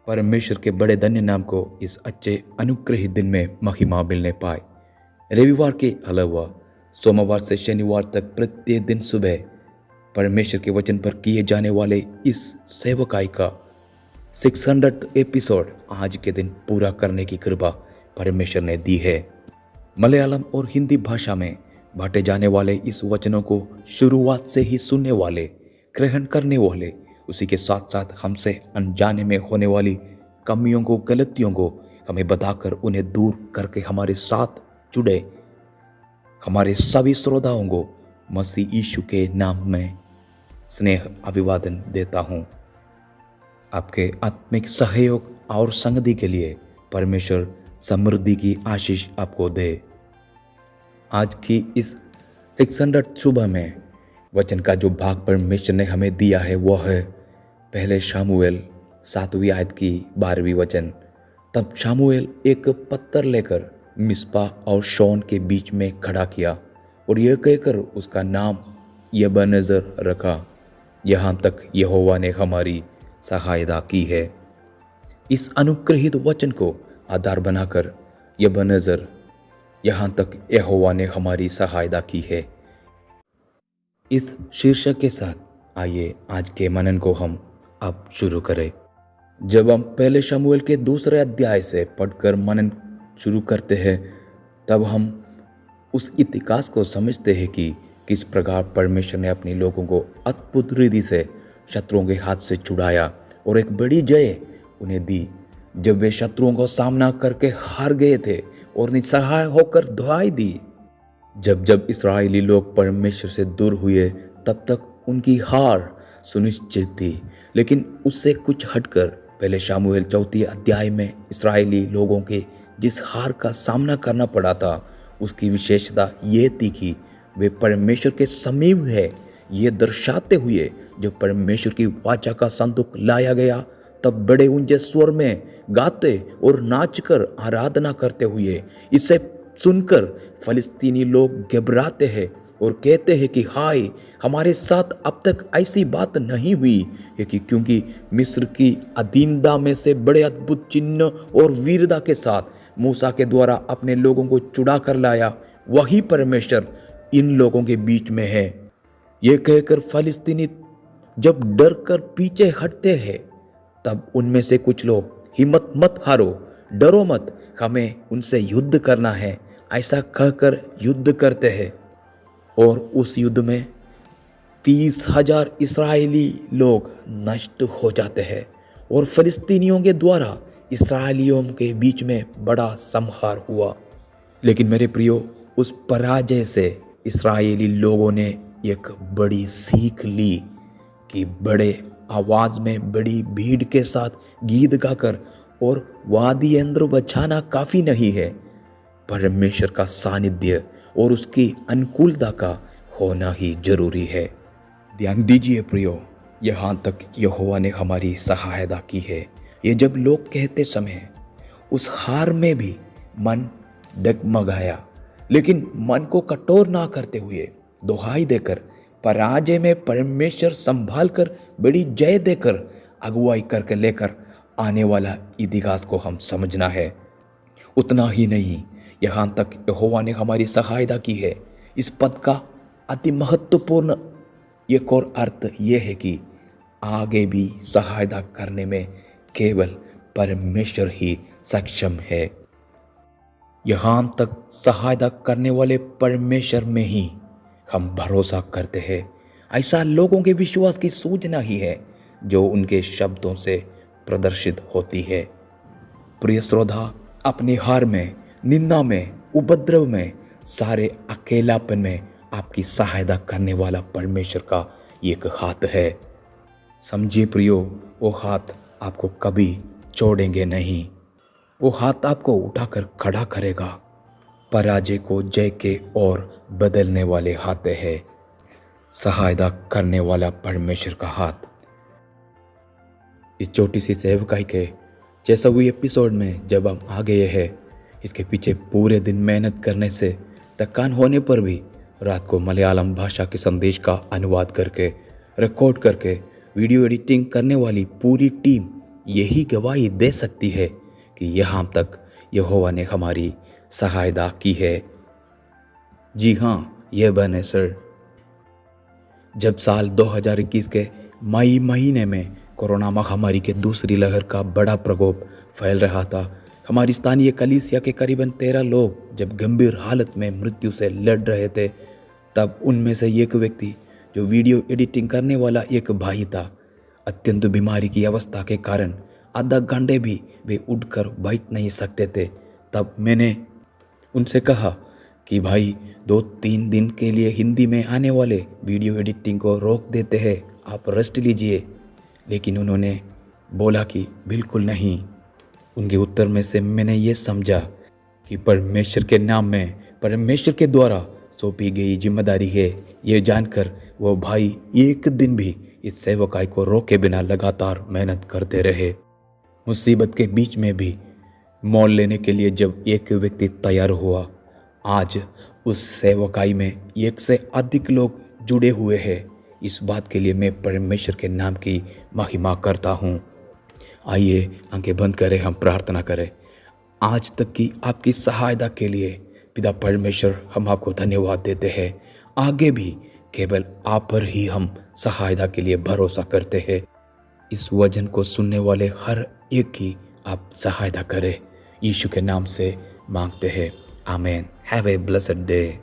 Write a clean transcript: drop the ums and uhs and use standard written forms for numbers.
परमेश्वर के बड़े धन्य नाम को इस अच्छे अनुग्रहित दिन में महिमा मिलने पाए। रविवार के अलावा सोमवार से शनिवार तक प्रत्येक दिन सुबह परमेश्वर के वचन पर किए जाने वाले इस सेवकाई का 600th एपिसोड आज के दिन पूरा करने की कृपा परमेश्वर ने दी है। मलयालम और हिंदी भाषा में बांटे जाने वाले इस वचनों को शुरुआत से ही सुनने वाले, ग्रहण करने वाले, उसी के साथ साथ हमसे अनजाने में होने वाली कमियों को, गलतियों को हमें बताकर उन्हें दूर करके हमारे साथ जुड़े हमारे सभी श्रोताओं को मसीह यीशु के नाम में स्नेह अभिवादन देता हूँ। आपके आत्मिक सहयोग और संगति के लिए परमेश्वर समृद्धि की आशीष आपको दे। आज की इस 600 सुबह में वचन का जो भाग परमेश्वर ने हमें दिया है वह है पहले शामुएल 7वीं आयत की 12वीं वचन। तब शामुएल एक पत्थर लेकर मिस्पा और शौन के बीच में खड़ा किया और यह कहकर उसका नाम यबनजर रखा, यहाँ तक यहोवा ने हमारी सहायता की है। इस अनुग्रहित वचन को आधार बनाकर यबनजर, यहाँ तक यहोवा ने हमारी सहायता की है, इस शीर्षक के साथ आइए आज के मनन को हम अब शुरू करें। जब हम पहले शमूएल के दूसरे अध्याय से पढ़कर मनन शुरू करते हैं तब हम उस इतिहास को समझते हैं कि किस प्रकार परमेश्वर ने अपने लोगों को अद्भुत रीति से शत्रुओं के हाथ से छुड़ाया और एक बड़ी जय उन्हें दी जब वे शत्रुओं का सामना करके हार गए थे और निस्सहाय होकर दुहाई दी। जब जब इस्राएली लोग परमेश्वर से दूर हुए तब तक उनकी हार सुनिश्चित थी, लेकिन उससे कुछ हटकर पहले शामुएल 4 अध्याय में इस्राएली लोगों के जिस हार का सामना करना पड़ा था उसकी विशेषता ये थी कि वे परमेश्वर के समीप है ये दर्शाते हुए जब परमेश्वर की वाचा का संदूक लाया गया तब बड़े ऊंचे स्वर में गाते और नाचकर आराधना करते हुए इसे सुनकर फलिस्तीनी लोग घबराते हैं और कहते हैं कि हाय, हमारे साथ अब तक ऐसी बात नहीं हुई है कि क्योंकि मिस्र की अधीनता में से बड़े अद्भुत चिन्ह और वीरता के साथ मूसा के द्वारा अपने लोगों को छुड़ा कर लाया, वही परमेश्वर इन लोगों के बीच में है। ये कहकर फलिस्तीनी जब डर कर पीछे हटते हैं तब उनमें से कुछ लोग हिम्मत मत हारो, डरो मत, हमें उनसे युद्ध करना है, ऐसा कहकर युद्ध करते हैं और उस युद्ध में 30,000 इस्राएली लोग नष्ट हो जाते हैं और फिलिस्तीनियों के द्वारा इस्राएलियों के बीच में बड़ा संहार हुआ। लेकिन मेरे प्रियो, उस पराजय से इस्राएली लोगों ने एक बड़ी सीख ली कि बड़े आवाज में बड़ी भीड़ के साथ गीत गाकर और वाद्य यंत्र बजाना काफी नहीं है, परमेश्वर का सानिध्य और उसकी अनुकूलता का होना ही जरूरी है। ध्यान दीजिए प्रियो, यहाँ तक यहोवा ने हमारी सहायता की है। ये जब लोग कहते समय उस हार में भी मन डगमगाया, लेकिन मन को कठोर ना करते हुए दुहाई देकर पराजय में परमेश्वर संभाल कर बड़ी जय देकर अगुवाई करके लेकर आने वाला इतिहास को हम समझना है। उतना ही नहीं, यहाँ तक यहोवा ने हमारी सहायता की है। इस पद का अति महत्वपूर्ण एक और अर्थ यह है कि आगे भी सहायता करने में केवल परमेश्वर ही सक्षम है। यहाँ तक सहायता करने वाले परमेश्वर में ही हम भरोसा करते हैं। ऐसा लोगों के विश्वास की सूचना ही है जो उनके शब्दों से प्रदर्शित होती है। प्रिय श्रोता, अपनी हार में, निंदा में, उपद्रव में, सारे अकेलापन में आपकी सहायता करने वाला परमेश्वर का एक हाथ है। समझिए प्रियो, वो हाथ आपको कभी छोड़ेंगे नहीं। वो हाथ आपको उठाकर खड़ा करेगा। पराजय को जय के ओर बदलने वाले हाथ है, सहायता करने वाला परमेश्वर का हाथ। इस छोटी सी सेवकाई के 600वीं एपिसोड में जब हम आ गए हैं, इसके पीछे पूरे दिन मेहनत करने से थकान होने पर भी रात को मलयालम भाषा के संदेश का अनुवाद करके, रिकॉर्ड करके, वीडियो एडिटिंग करने वाली पूरी टीम यही गवाही दे सकती है कि यहाँ तक यहोवा ने हमारी सहायता की है। जी हाँ, यह बने सर। जब साल 2021 के मई महीने में कोरोना महामारी के दूसरी लहर का बड़ा प्रकोप फैल रहा था, हमारी स्थानीय कलीसिया के करीबन 13 लोग जब गंभीर हालत में मृत्यु से लड़ रहे थे, तब उनमें से एक व्यक्ति जो वीडियो एडिटिंग करने वाला एक भाई था, अत्यंत बीमारी की अवस्था के कारण आधा घंटे भी वे उठकर बैठ नहीं सकते थे। तब मैंने उनसे कहा कि भाई 2-3 दिन के लिए हिंदी में आने वाले वीडियो एडिटिंग को रोक देते हैं, आप रेस्ट लीजिए। लेकिन उन्होंने बोला कि बिल्कुल नहीं। उनके उत्तर में से मैंने ये समझा कि परमेश्वर के नाम में, परमेश्वर के द्वारा सौंपी गई जिम्मेदारी है। ये जानकर वो भाई एक दिन भी इस सेवकाई को रोके बिना लगातार मेहनत करते रहे। मुसीबत के बीच में भी मोल लेने के लिए जब एक व्यक्ति तैयार हुआ, आज उस सेवकाई में 1 से अधिक लोग जुड़े हुए हैं। इस बात के लिए मैं परमेश्वर के नाम की महिमा करता हूँ। आइए आंखें बंद करें, हम प्रार्थना करें। आज तक की आपकी सहायता के लिए पिता परमेश्वर, हम आपको धन्यवाद देते हैं। आगे भी केवल आप पर ही हम सहायता के लिए भरोसा करते हैं। इस वचन को सुनने वाले हर एक की आप सहायता करें, यीशु के नाम से मांगते हैं, आमीन। Have a blessed day.